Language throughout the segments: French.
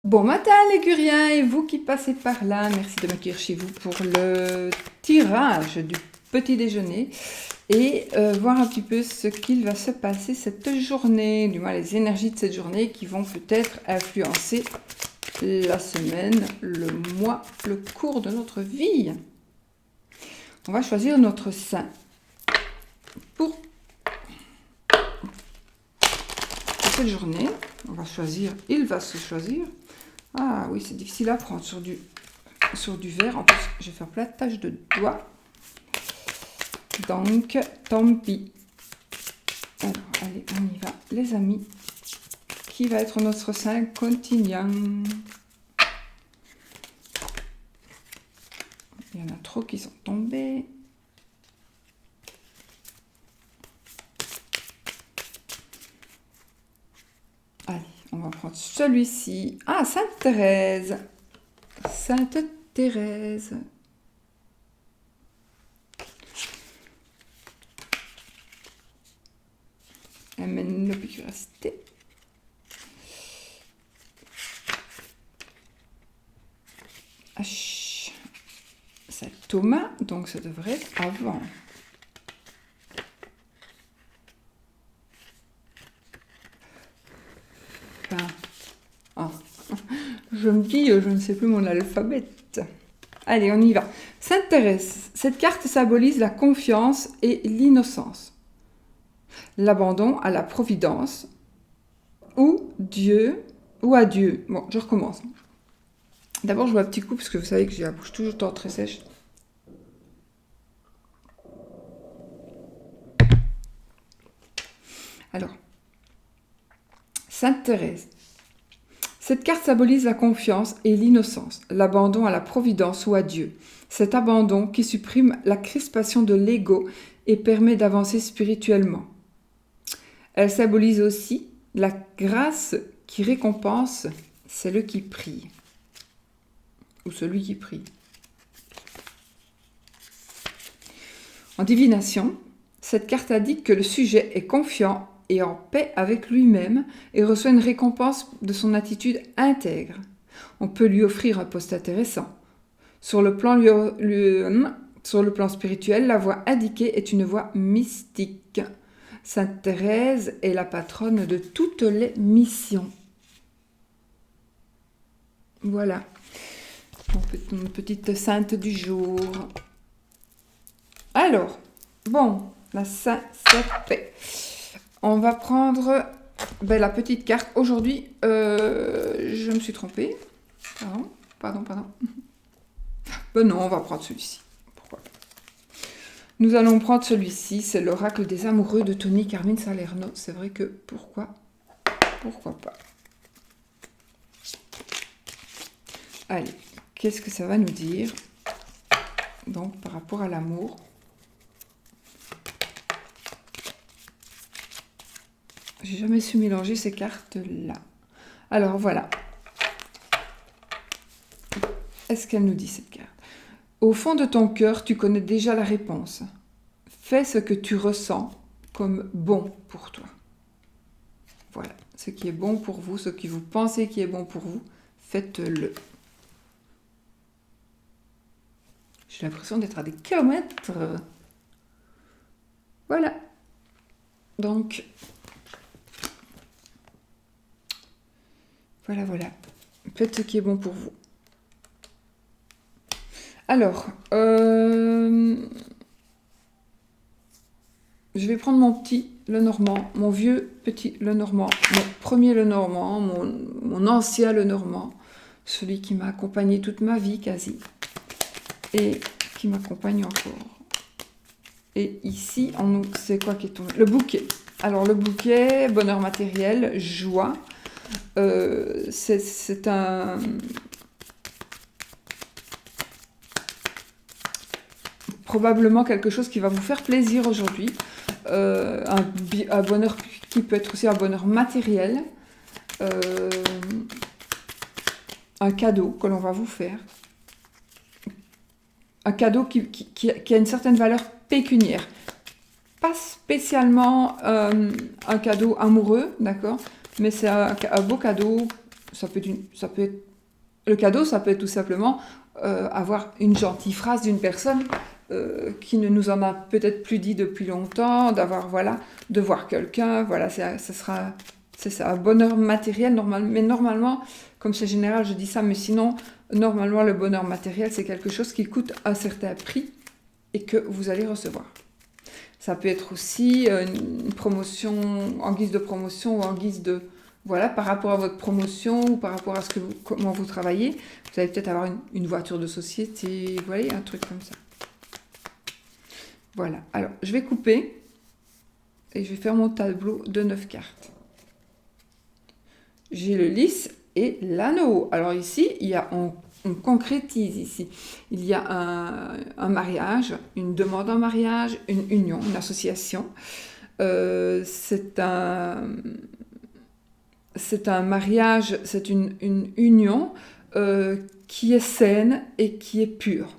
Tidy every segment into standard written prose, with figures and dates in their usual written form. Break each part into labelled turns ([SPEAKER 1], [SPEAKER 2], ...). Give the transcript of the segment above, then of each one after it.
[SPEAKER 1] Bon matin les Guriens et vous qui passez par là, merci de m'accueillir chez vous pour le tirage du petit déjeuner et voir un petit peu ce qu'il va se passer cette journée, du moins les énergies de cette journée qui vont peut-être influencer la semaine, le mois, le cours de notre vie. On va choisir notre saint pour cette journée. On va choisir, il va se choisir. Ah oui, c'est difficile à prendre sur du verre. En plus, je vais faire plein de taches de doigts. Donc, tant pis. Alors, allez, on y va. Les amis, qui va être notre saint quotidien? Il y en a trop qui sont tombés. Allez, on va prendre celui-ci. Ah, Sainte Thérèse. Sainte Thérèse. Elle mène l'épicuracité. C'est Thomas, donc ça devrait être avant. Je me dis, je ne sais plus mon alphabet. Allez, on y va. Sainte Thérèse, cette carte symbolise la confiance et l'innocence. L'abandon à la providence ou Dieu ou à Dieu. Bon, je recommence. D'abord, je bois un petit coup parce que vous savez que j'ai la bouche toujours très sèche. Alors, Sainte Thérèse. Cette carte symbolise la confiance et l'innocence, l'abandon à la providence ou à Dieu. Cet abandon qui supprime la crispation de l'ego et permet d'avancer spirituellement. Elle symbolise aussi la grâce qui récompense celle qui prie. Ou celui qui prie. En divination, cette carte indique que le sujet est confiant et en paix avec lui-même et reçoit une récompense de son attitude intègre. On peut lui offrir un poste intéressant. Sur le plan spirituel, la voie indiquée est une voie mystique. Sainte Thérèse est la patronne de toutes les missions. Voilà, une petite sainte du jour. Alors, bon, la Sainte paix. On va prendre la petite carte. Aujourd'hui, je me suis trompée. Pardon. Non, on va prendre celui-ci. Pourquoi pas. Nous allons prendre celui-ci. C'est l'oracle des amoureux de Tony Carmine Salerno. C'est vrai que pourquoi pas. Allez, qu'est-ce que ça va nous dire? Donc, par rapport à l'amour. J'ai jamais su mélanger ces cartes-là. Alors, voilà. Est-ce qu'elle nous dit cette carte? Au fond de ton cœur, tu connais déjà la réponse. Fais ce que tu ressens comme bon pour toi. Voilà. Ce qui est bon pour vous, ce que vous pensez qui est bon pour vous, faites-le. J'ai l'impression d'être à des kilomètres. Voilà. Donc... Voilà. Faites ce qui est bon pour vous. Alors, je vais prendre mon petit Lenormand, mon vieux petit Lenormand, mon premier Lenormand, mon ancien Lenormand, celui qui m'a accompagné toute ma vie quasi, et qui m'accompagne encore. Et ici, c'est quoi qui est tombé? Le bouquet. Alors, le bouquet, bonheur matériel, joie. C'est un... probablement quelque chose qui va vous faire plaisir aujourd'hui. Un bonheur qui peut être aussi un bonheur matériel. Un cadeau que l'on va vous faire. Un cadeau qui a une certaine valeur pécuniaire. Pas spécialement un cadeau amoureux, d'accord? Mais c'est un beau cadeau ça peut être le cadeau, ça peut être tout simplement avoir une gentille phrase d'une personne qui ne nous en a peut-être plus dit depuis longtemps, de voir quelqu'un, voilà, c'est ça, un bonheur matériel, mais normalement, comme c'est général, je dis ça, mais sinon, normalement, le bonheur matériel, c'est quelque chose qui coûte un certain prix et que vous allez recevoir. Ça peut être aussi une promotion, en guise de promotion ou en guise de... Voilà, par rapport à votre promotion ou par rapport à comment vous travaillez, vous allez peut-être avoir une voiture de société, vous voyez, un truc comme ça. Voilà, alors je vais couper et je vais faire mon tableau de 9 cartes. J'ai le lys et l'anneau. Alors ici, on concrétise ici. Il y a un mariage, une demande en mariage, une union, une association. C'est un mariage, c'est une union qui est saine et qui est pure.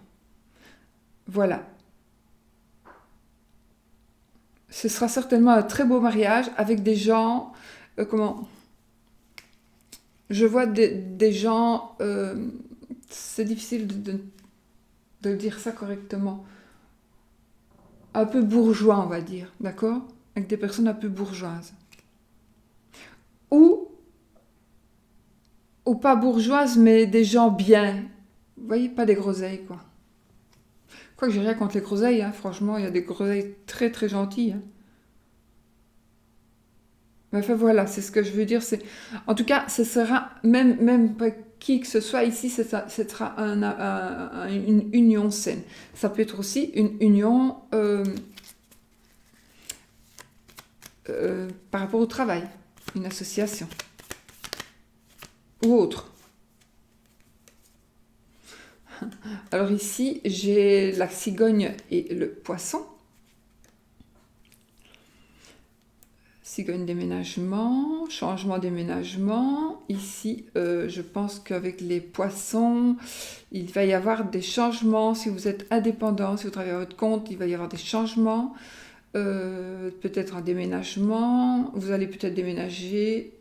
[SPEAKER 1] Voilà. Ce sera certainement un très beau mariage avec des gens... Je vois des gens... c'est difficile de dire ça correctement. Un peu bourgeois, on va dire, d'accord? Avec des personnes un peu bourgeoises. Ou pas bourgeoises, mais des gens bien. Vous voyez, pas des groseilles, quoi. Quoique j'ai rien contre les groseilles, hein. Franchement, il y a des groseilles très très gentilles. Hein. Mais enfin voilà, c'est ce que je veux dire. En tout cas, ce sera, même pas qui que ce soit ici, ce sera une union saine. Ça peut être aussi une union par rapport au travail, une association ou autre. Alors ici, j'ai la cigogne et le poisson. Cigogne déménagement, changement déménagement. Ici, je pense qu'avec les poissons, il va y avoir des changements. Si vous êtes indépendant, si vous travaillez à votre compte, il va y avoir des changements. Peut-être un déménagement. Vous allez peut-être déménager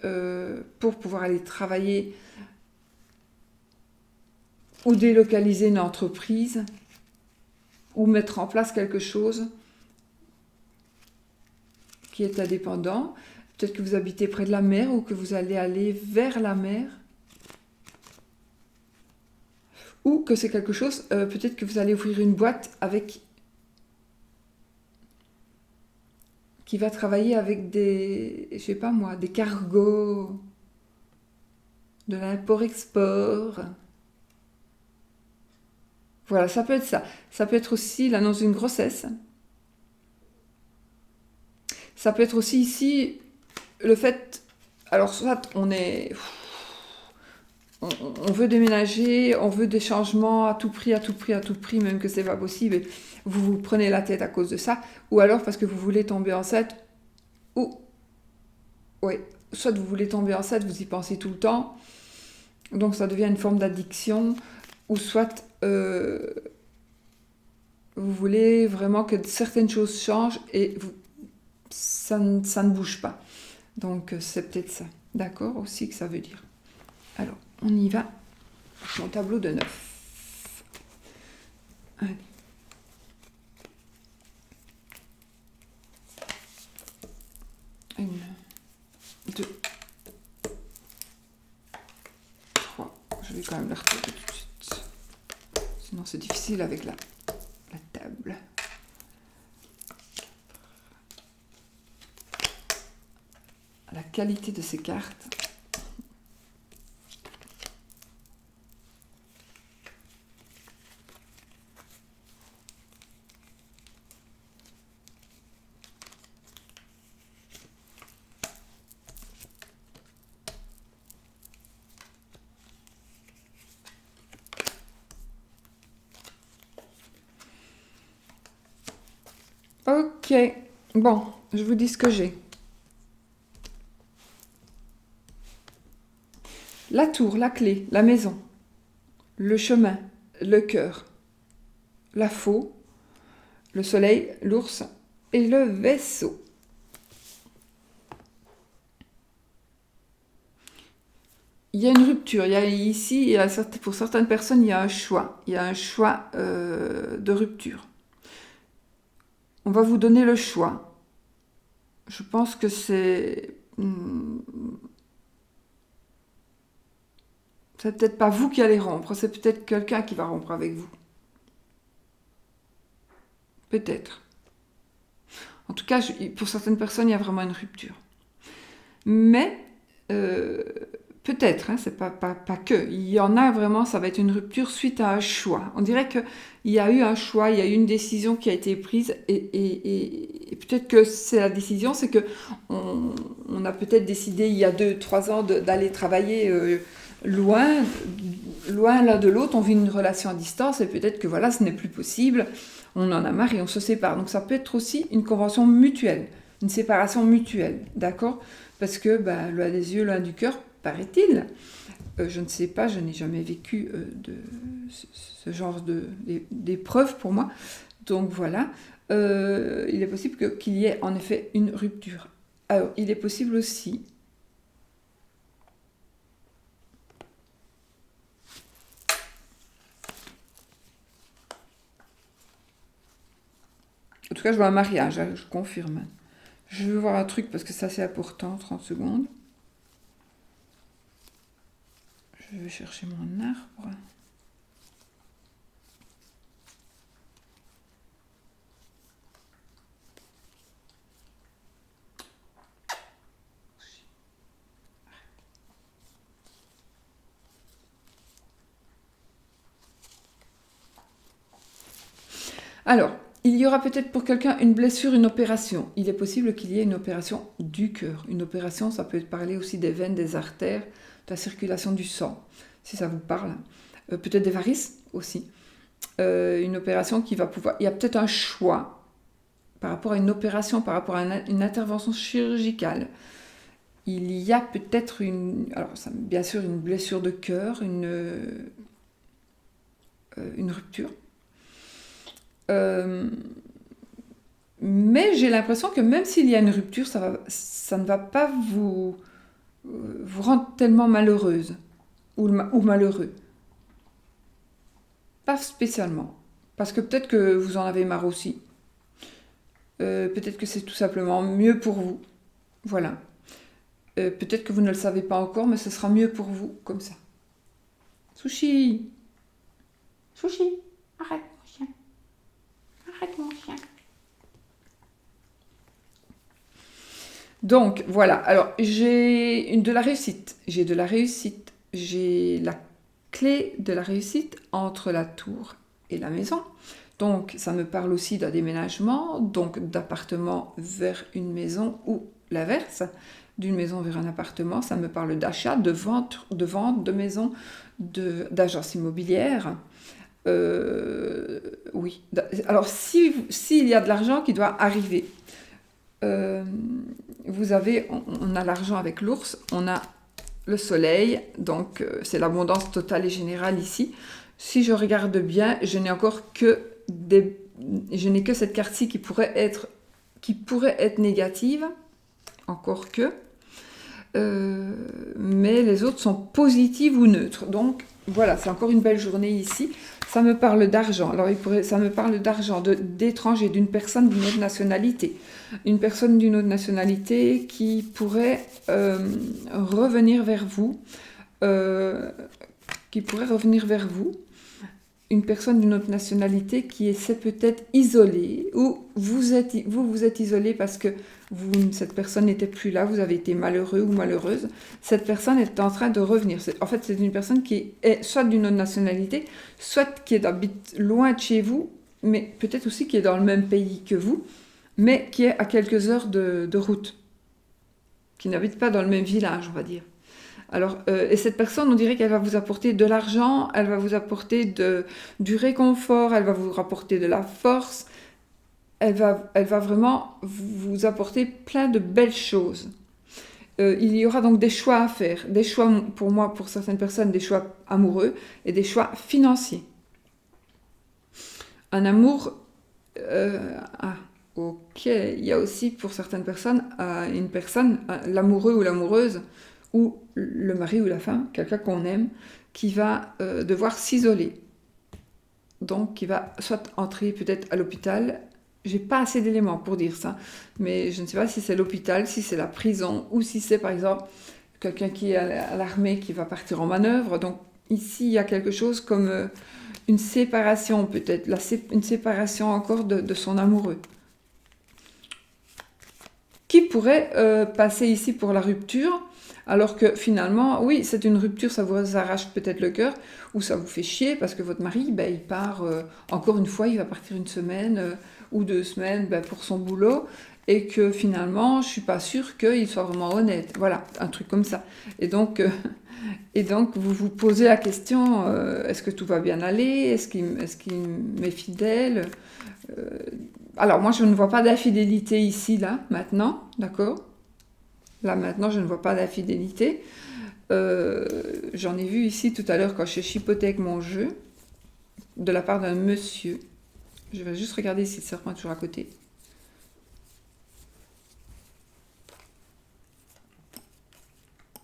[SPEAKER 1] pour pouvoir aller travailler ou délocaliser une entreprise ou mettre en place quelque chose qui est indépendant. Peut-être que vous habitez près de la mer ou que vous allez aller vers la mer. Ou que c'est quelque chose, peut-être que vous allez ouvrir une boîte qui va travailler avec je sais pas moi, des cargos, de l'import-export. Voilà, ça peut être ça. Ça peut être aussi l'annonce d'une grossesse. Ça peut être aussi ici le fait... Alors soit on veut déménager, on veut des changements à tout prix, même que c'est pas possible. Vous vous prenez la tête à cause de ça. Ou alors parce que vous voulez tomber enceinte. Soit vous voulez tomber enceinte, vous y pensez tout le temps. Donc ça devient une forme d'addiction. Ou soit... vous voulez vraiment que certaines choses changent et ça ne bouge pas. Donc c'est peut-être ça. D'accord aussi que ça veut dire. Alors, on y va. Mon tableau de 9. Allez. Une, 2, 3. Je vais quand même la retirer tout de suite. Sinon c'est difficile avec la table. La qualité de ces cartes. Ok, bon, je vous dis ce que j'ai. La tour, la clé, la maison, le chemin, le cœur, la faux, le soleil, l'ours et le vaisseau. il y a une rupture. Il y a ici, pour certaines personnes, il y a un choix. Il y a un choix de rupture. On va vous donner le choix. Je pense que c'est peut-être pas vous qui allez rompre, c'est peut-être quelqu'un qui va rompre avec vous. Peut-être. En tout cas, pour certaines personnes, il y a vraiment une rupture. Mais, peut-être, hein, c'est pas que. Il y en a vraiment, ça va être une rupture suite à un choix. On dirait qu'il y a eu un choix, il y a eu une décision qui a été prise, et peut-être que c'est la décision, c'est que on a peut-être décidé il y a 2-3 ans d'aller travailler loin l'un de l'autre, on vit une relation à distance, et peut-être que voilà, ce n'est plus possible, on en a marre et on se sépare. Donc ça peut être aussi une convention mutuelle, une séparation mutuelle, d'accord? Parce que loin des yeux, loin du cœur, paraît-il. Je ne sais pas, je n'ai jamais vécu de ce genre d'épreuve pour moi. Donc voilà, il est possible qu'il y ait en effet une rupture. Alors, il est possible aussi... En tout cas, je vois un mariage, hein, je confirme. Je veux voir un truc parce que ça c'est important, 30 secondes. Je vais chercher mon arbre. Alors, il y aura peut-être pour quelqu'un une blessure, une opération. Il est possible qu'il y ait une opération du cœur. Une opération, ça peut parler aussi des veines, des artères, de la circulation du sang, si ça vous parle. Peut-être des varices aussi. Une opération qui va pouvoir... Il y a peut-être un choix par rapport à une opération, par rapport à une intervention chirurgicale. Il y a peut-être bien sûr une blessure de cœur, une rupture. Mais j'ai l'impression que même s'il y a une rupture, ça ne va pas vous rendre tellement malheureuse ou malheureux. Pas spécialement. Parce que peut-être que vous en avez marre aussi. Peut-être que c'est tout simplement mieux pour vous. Voilà. Peut-être que vous ne le savez pas encore, mais ce sera mieux pour vous comme ça. Sushi! Sushi! Arrête mon chien! Arrête mon chien! Donc, voilà. Alors, j'ai de la réussite. J'ai de la réussite. J'ai la clé de la réussite entre la tour et la maison. Donc, ça me parle aussi d'un déménagement, donc d'appartement vers une maison ou l'inverse, d'une maison vers un appartement. Ça me parle d'achat, de vente, de maison, d'agence immobilière. Oui. Alors, s'il y a de l'argent qui doit arriver, on a l'argent avec l'ours, on a le soleil, donc c'est l'abondance totale et générale ici. Si je regarde bien, je n'ai que cette carte-ci qui pourrait être négative, encore que, mais les autres sont positives ou neutres. Donc voilà, c'est encore une belle journée ici. Ça me parle d'argent. Alors ça me parle d'argent, d'étrangers, d'une personne d'une autre nationalité. Une personne d'une autre nationalité qui pourrait revenir vers vous. Une personne d'une autre nationalité qui essaie peut-être isolée, ou vous êtes isolé parce que cette personne n'était plus là, vous avez été malheureux ou malheureuse. Cette personne est en train de revenir. En fait, c'est une personne qui est soit d'une autre nationalité, soit qui habite loin de chez vous, mais peut-être aussi qui est dans le même pays que vous, mais qui est à quelques heures de route, qui n'habite pas dans le même village, on va dire. Alors, et cette personne, on dirait qu'elle va vous apporter de l'argent, elle va vous apporter du réconfort, elle va vous rapporter de la force, elle va vraiment vous apporter plein de belles choses. Il y aura donc des choix à faire, des choix pour moi, pour certaines personnes, des choix amoureux et des choix financiers. Un amour... ok, il y a aussi pour certaines personnes, l'amoureux ou l'amoureuse, ou le mari ou la femme, quelqu'un qu'on aime, qui va devoir s'isoler. Donc, qui va soit entrer peut-être à l'hôpital. J'ai pas assez d'éléments pour dire ça, mais je ne sais pas si c'est l'hôpital, si c'est la prison, ou si c'est par exemple quelqu'un qui est à l'armée qui va partir en manœuvre. Donc ici, il y a quelque chose comme une séparation peut-être, une séparation encore de son amoureux, qui pourrait passer ici pour la rupture, alors que finalement, oui, c'est une rupture, ça vous arrache peut-être le cœur, ou ça vous fait chier, parce que votre mari, ben, il part, encore une fois, il va partir une semaine ou 2 semaines ben, pour son boulot, et que finalement, je suis pas sûre qu'il soit vraiment honnête. Voilà, un truc comme ça. Et donc, vous vous posez la question, est-ce que tout va bien aller? Est-ce qu'il m'est fidèle? Alors, moi, je ne vois pas d'infidélité ici, là, maintenant, d'accord? Là, maintenant, je ne vois pas d'infidélité. J'en ai vu ici tout à l'heure quand je chipotais mon jeu, de la part d'un monsieur. Je vais juste regarder si le serpent est toujours à côté.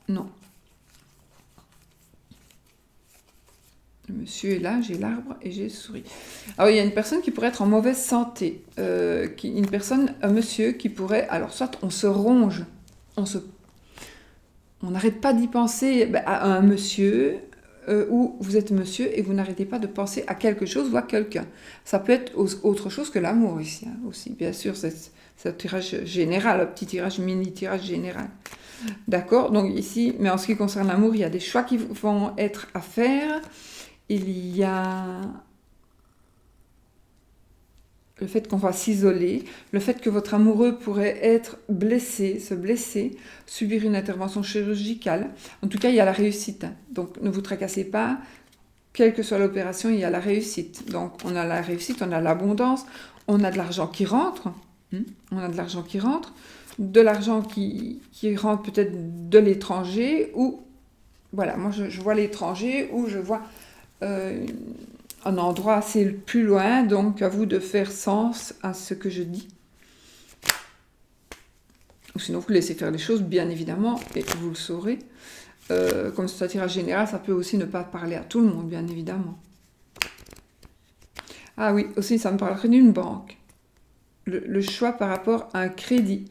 [SPEAKER 1] Non. Le monsieur est là, j'ai l'arbre et j'ai souris. Alors, il y a une personne qui pourrait être en mauvaise santé. Un monsieur qui pourrait... Alors, soit on se ronge, on n'arrête pas d'y penser à un monsieur, ou vous êtes monsieur et vous n'arrêtez pas de penser à quelque chose ou à quelqu'un. Ça peut être autre chose que l'amour ici, hein, aussi. Bien sûr, c'est un tirage général, un petit tirage, mini-tirage général. D'accord? Donc ici, mais en ce qui concerne l'amour, il y a des choix qui vont être à faire. Il y a le fait qu'on va s'isoler, le fait que votre amoureux pourrait être blessé, se blesser, subir une intervention chirurgicale. En tout cas, il y a la réussite. Donc, ne vous tracassez pas. Quelle que soit l'opération, il y a la réussite. Donc, on a la réussite, on a l'abondance, on a de l'argent qui rentre. On a de l'argent qui rentre. De l'argent qui rentre peut-être de l'étranger ou... Voilà, moi, je vois l'étranger ou je vois... un endroit assez plus loin, donc à vous de faire sens à ce que je dis. Ou sinon, vous laissez faire les choses, bien évidemment, et vous le saurez. Comme c'est un tirage général, ça peut aussi ne pas parler à tout le monde, bien évidemment. Ah oui, aussi, ça me parlerait d'une banque. Le choix par rapport à un crédit.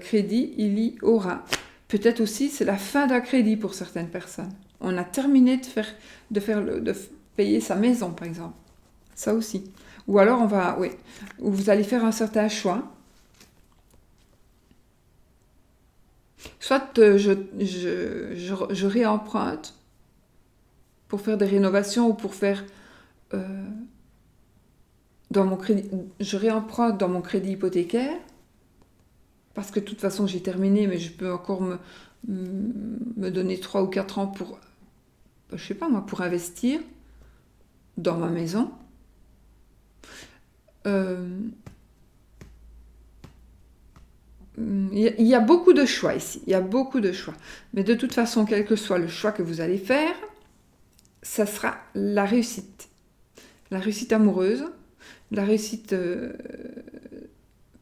[SPEAKER 1] Crédit, il y aura. Peut-être aussi, c'est la fin d'un crédit pour certaines personnes. On a terminé de payer sa maison, par exemple. Ça aussi. Ou alors, ou vous allez faire un certain choix. Soit je réemprunte pour faire des rénovations ou pour faire... je réemprunte dans mon crédit hypothécaire parce que de toute façon, j'ai terminé, mais je peux encore me donner 3 ou 4 ans pour... je sais pas moi, pour investir dans ma maison. Il y a beaucoup de choix ici, il y a beaucoup de choix. Mais de toute façon, quel que soit le choix que vous allez faire, ça sera la réussite. La réussite amoureuse, la réussite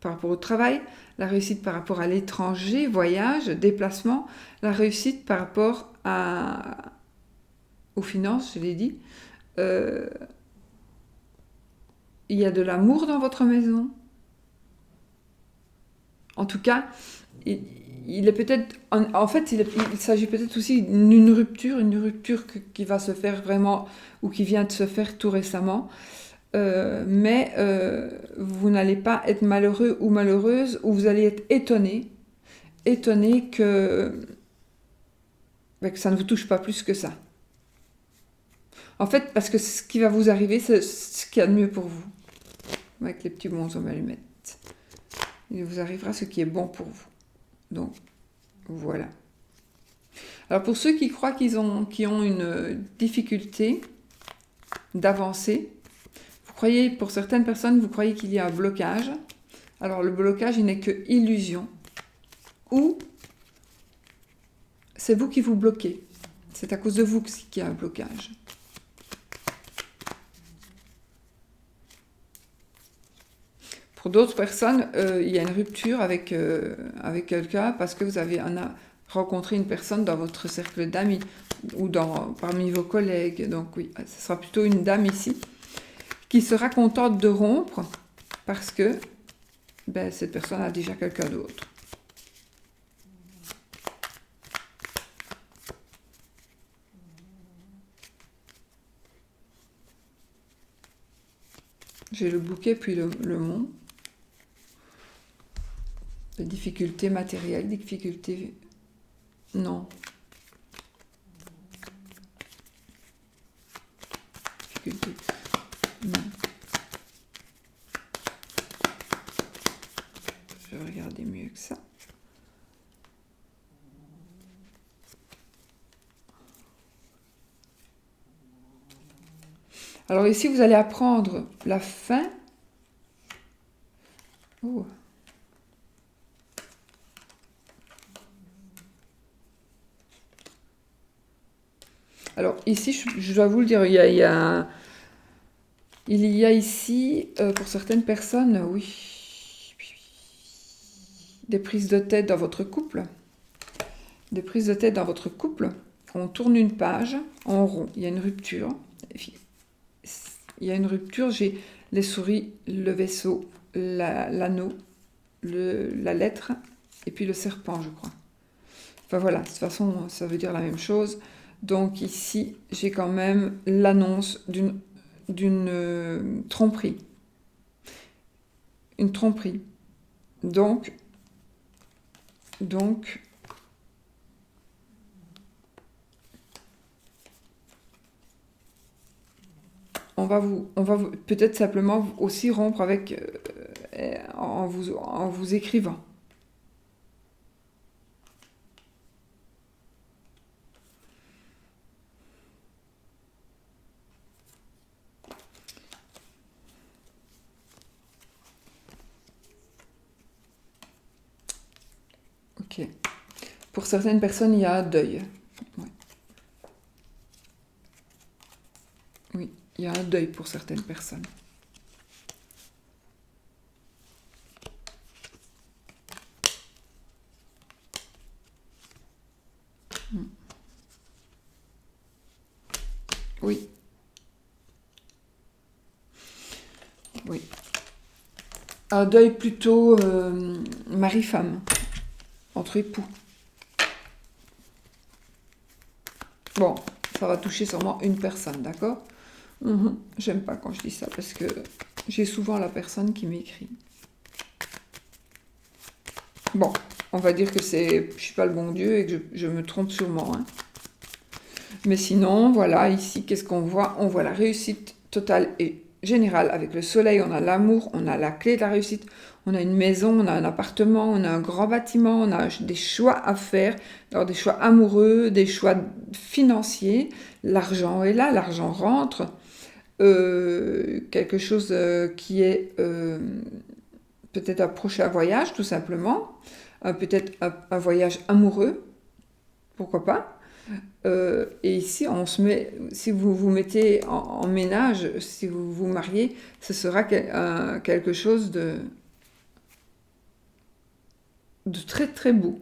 [SPEAKER 1] par rapport au travail, la réussite par rapport à l'étranger, voyage, déplacement, la réussite par rapport aux finances, je l'ai dit. Il y a de l'amour dans votre maison. En tout cas, il est peut-être... En fait, il s'agit peut-être aussi d'une rupture, qui va se faire vraiment, ou qui vient de se faire tout récemment. Mais vous n'allez pas être malheureux ou malheureuse, ou vous allez être étonné que ça ne vous touche pas plus que ça. En fait, parce que ce qui va vous arriver, c'est ce qu'il y a de mieux pour vous. Avec les petits bonshommes allumettes. Il vous arrivera ce qui est bon pour vous. Donc, voilà. Alors, pour ceux qui croient qui ont une difficulté d'avancer, pour certaines personnes, vous croyez qu'il y a un blocage. Alors, le blocage, il n'est que illusion. Ou c'est vous qui vous bloquez. C'est à cause de vous qu'il y a un blocage. Pour d'autres personnes, il y a une rupture avec quelqu'un parce que vous avez rencontrer une personne dans votre cercle d'amis ou parmi vos collègues. Donc oui, ce sera plutôt une dame ici qui sera contente de rompre parce que cette personne a déjà quelqu'un d'autre. J'ai le bouquet puis le mont. Des difficultés matérielles, difficultés... Non. Difficultés... Non. Je vais regarder mieux que ça. Alors ici, vous allez apprendre la fin. Oh. Alors ici, je dois vous le dire, il y a ici, pour certaines personnes, oui, des prises de tête dans votre couple. Des prises de tête dans votre couple. On tourne une page en rond. Il y a une rupture. Il y a une rupture. J'ai les souris, le vaisseau, l'anneau, la lettre et puis le serpent, je crois. Enfin voilà, de toute façon, ça veut dire la même chose. Donc ici, j'ai quand même l'annonce d'une tromperie. Une tromperie. Donc, on va peut-être simplement aussi rompre avec en vous écrivant. Ok. Pour certaines personnes, il y a un deuil. Ouais. Oui, il y a un deuil pour certaines personnes. Oui. Oui. Un deuil plutôt mari-femme, entre époux. Bon, ça va toucher sûrement une personne, d'accord ? J'aime pas quand je dis ça, parce que j'ai souvent la personne qui m'écrit. Bon, on va dire que je suis pas le bon Dieu et que je me trompe sûrement. Hein. Mais sinon, voilà, ici, qu'est-ce qu'on voit ? On voit la réussite totale et générale. Avec le soleil, on a l'amour, on a la clé de la réussite, on a une maison, on a un appartement, on a un grand bâtiment, on a des choix à faire, alors des choix amoureux, des choix financiers. L'argent est là, l'argent rentre. Quelque chose qui est peut-être un prochain voyage, tout simplement. Peut-être un voyage amoureux, pourquoi pas. Et ici, on se met, si vous vous mettez en ménage, si vous vous mariez, ce sera quelque chose de très très beau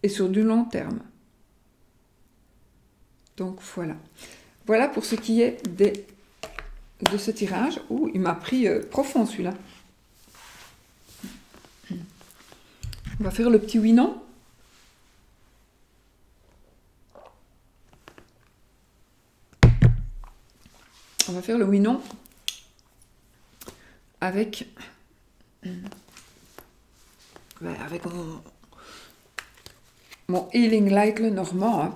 [SPEAKER 1] et sur du long terme. Donc voilà. Voilà pour ce qui est de ce tirage. Ouh, il m'a pris profond celui-là. On va faire le petit oui-non. On va faire le oui-non avec mon Healing Light le normand. Hein,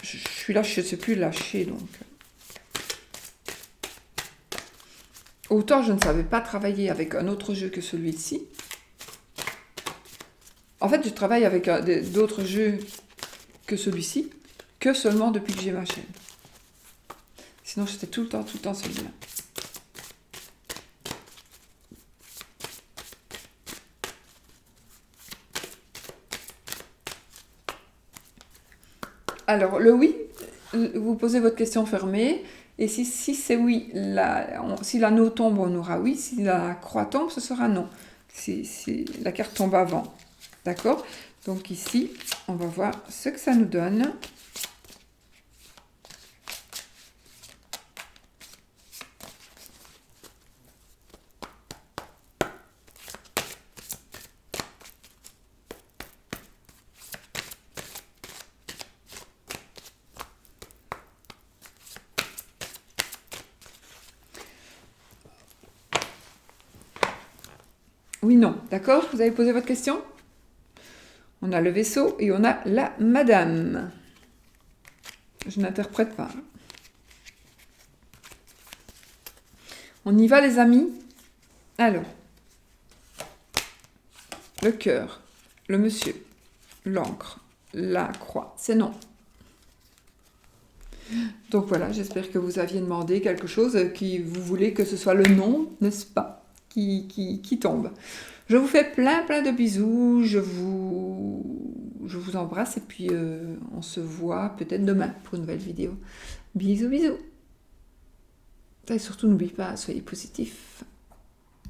[SPEAKER 1] je suis là, je ne sais plus lâcher. Donc. Autant je ne savais pas travailler avec un autre jeu que celui-ci. En fait, je travaille avec d'autres jeux que celui-ci, que seulement depuis que j'ai ma chaîne. Sinon, j'étais tout le temps celui-là. Alors, le oui, vous posez votre question fermée. Et si c'est oui, si l'anneau tombe, on aura oui. Si la croix tombe, ce sera non. Si la carte tombe avant. D'accord ? Donc ici, on va voir ce que ça nous donne. Oui, non, d'accord? Vous avez posé votre question? On a le vaisseau et on a la madame. Je n'interprète pas. On y va, les amis? Alors, le cœur, le monsieur, l'encre, la croix, c'est non. Donc voilà, j'espère que vous aviez demandé quelque chose qui vous voulez que ce soit le nom, n'est-ce pas, qui tombe. Je vous fais plein de bisous, je vous embrasse et puis on se voit peut-être demain pour une nouvelle vidéo. Bisous, bisous. Et surtout n'oubliez pas, soyez positifs.